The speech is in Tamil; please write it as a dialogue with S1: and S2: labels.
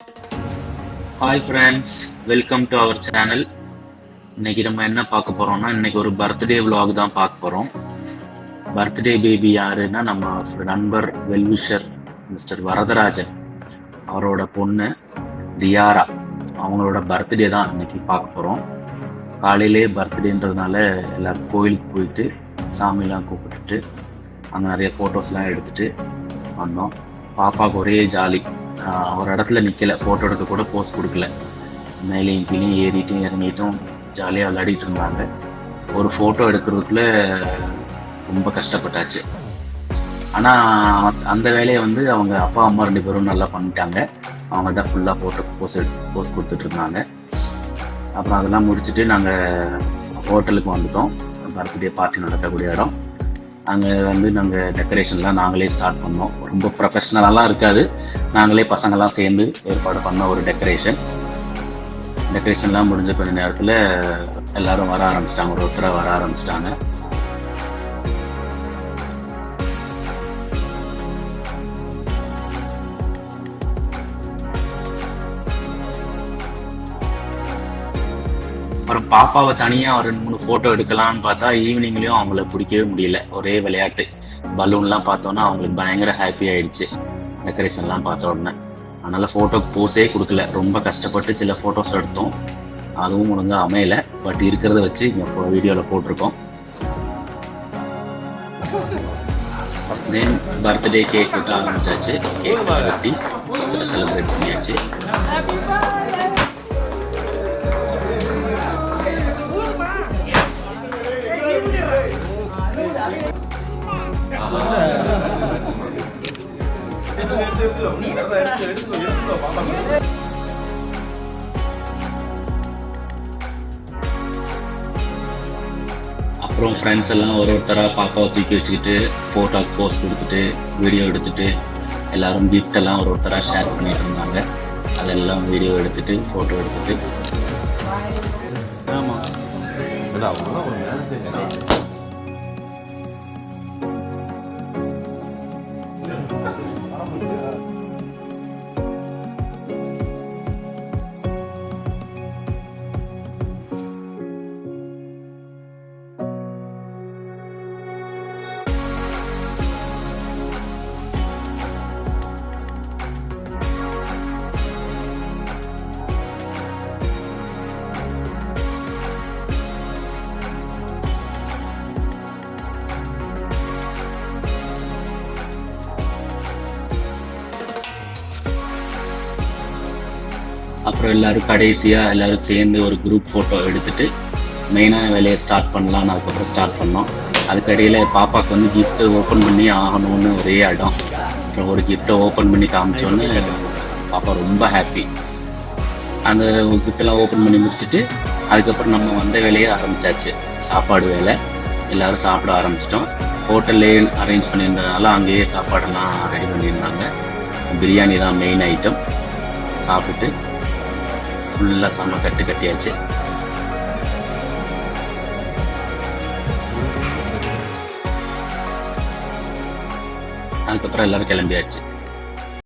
S1: Hi friends, welcome to our channel. இன்னைக்கு நம்ம என்ன பார்க்க போறோம்னா, இன்னைக்கு ஒரு பர்த்டே vlog தான் பார்க்க போறோம். பர்த்டே பேபி யாருன்னா, நம்ம நண்பர் வெல்விஷர் மிஸ்டர் வரதராஜன் அவரோட பொண்ணு தியாரா. அவங்களோட பர்த்டே தான் இன்னைக்கு பார்க்க போறோம். காலையிலே பர்த்டேன்றதுனால எல்லாரும் கோயிலுக்கு போயிட்டு சாமிலாம் கூப்பிட்டுட்டு அங்கே நிறைய ஃபோட்டோஸ்லாம் எடுத்துட்டு வந்தோம். பாப்பாவுக்கு ஒரே ஜாலி. ஒரு இடத்துல நிற்கல, ஃபோட்டோ எடுக்க கூட போஸ் கொடுக்கல. மேலேயும் கீழே ஏறிட்டும் இறங்கிட்டும் ஜாலியாக விளையாடிட்டு இருந்தாங்க. ஒரு ஃபோட்டோ எடுக்கிறதுக்குள்ள ரொம்ப கஷ்டப்பட்டாச்சு. ஆனால் அந்த வேலையை வந்து அவங்க அப்பா அம்மா 2 பேரும் நல்லா பண்ணிட்டாங்க. அவங்க தான் ஃபுல்லாக ஃபோட்டோ போஸ் கொடுத்துட்டு இருந்தாங்க. அப்புறம் அதெல்லாம் முடிச்சுட்டு நாங்கள் ஹோட்டலுக்கு வந்துட்டோம். பர்த்டே பார்ட்டி நடக்கக்கூடிய இடம். அங்கே வந்து நாங்கள் டெக்கரேஷன்லாம் நாங்களே ஸ்டார்ட் பண்ணோம். ரொம்ப ப்ரொஃபஷ்னலாலாம் இருக்காது, நாங்களே பசங்கள்லாம் சேர்ந்து ஏற்பாடு பண்ண ஒரு டெக்கரேஷன்லாம் முடிஞ்ச கொஞ்ச நேரத்தில் எல்லாரும் வர ஆரம்பிச்சிட்டாங்க, ஒருத்தராக வர ஆரம்பிச்சிட்டாங்க. அப்புறம் பாப்பாவை தனியாக ஒரு 2-3 ஃபோட்டோ எடுக்கலாம்னு பார்த்தா ஈவினிங்லேயும் அவங்கள பிடிக்கவே முடியல. ஒரே விளையாட்டு. பலூன்லாம் பார்த்தோன்னா அவங்களுக்கு பயங்கர ஹாப்பி ஆயிடுச்சு டெக்கரேஷன்லாம் பார்த்த உடனே. அதனால் ஃபோட்டோக்கு போஸே கொடுக்கல. ரொம்ப கஷ்டப்பட்டு சில ஃபோட்டோஸ் எடுத்தோம், அதுவும் ஒழுங்காக அமையலை. பட் இருக்கிறத வச்சு இங்கே வீடியோவில் போட்டிருக்கோம். தென் பர்த்டே கேக் வெட்ட ஆரம்பிச்சாச்சு. கேக் வெட்டி செலிப்ரேட் பண்ணியாச்சு. அப்புறம் ஃப்ரெண்ட்ஸ் எல்லாம் ஒருத்தராக பாப்பாவை தூக்கி வச்சுக்கிட்டு ஃபோட்டோக்கு போஸ்ட் கொடுத்துட்டு வீடியோ எடுத்துட்டு எல்லாரும் கிஃப்ட் எல்லாம் ஒருத்தராக ஷேர் பண்ணிட்டு இருந்தாங்க. அதெல்லாம் வீடியோ எடுத்துட்டு ஃபோட்டோ எடுத்துட்டு அப்புறம் எல்லாரும் கடைசியாக எல்லாரும் சேர்ந்து ஒரு குரூப் ஃபோட்டோ எடுத்துட்டு மெயினான வேலையை ஸ்டார்ட் பண்ணலான்னு அதுக்கப்புறம் ஸ்டார்ட் பண்ணோம். அதுக்கடையில் பாப்பாவுக்கு வந்து கிஃப்ட்டு ஓப்பன் பண்ணி ஆகணும்னு ஒரே இடம். அப்புறம் ஒரு கிஃப்ட்டை ஓப்பன் பண்ணி காமிச்சோன்னு பாப்பா ரொம்ப ஹாப்பி. அந்த கிஃப்டெல்லாம் ஓப்பன் பண்ணி முடிச்சுட்டு அதுக்கப்புறம் நம்ம வந்த வேலையை ஆரம்பித்தாச்சு, சாப்பாடு வேலை. எல்லோரும் சாப்பிட ஆரம்பிச்சிட்டோம். ஹோட்டல்லே அரேஞ்ச் பண்ணியிருந்ததுனால அங்கேயே சாப்பாடெல்லாம் ரெடி பண்ணியிருந்தாங்க. பிரியாணி தான் மெயின் ஐட்டம். சாப்பிட்டுட்டு ஃபுல்லாக செம்ம கட்டியாச்சு. அதுக்கப்புறம் எல்லாரும் கிளம்பியாச்சு.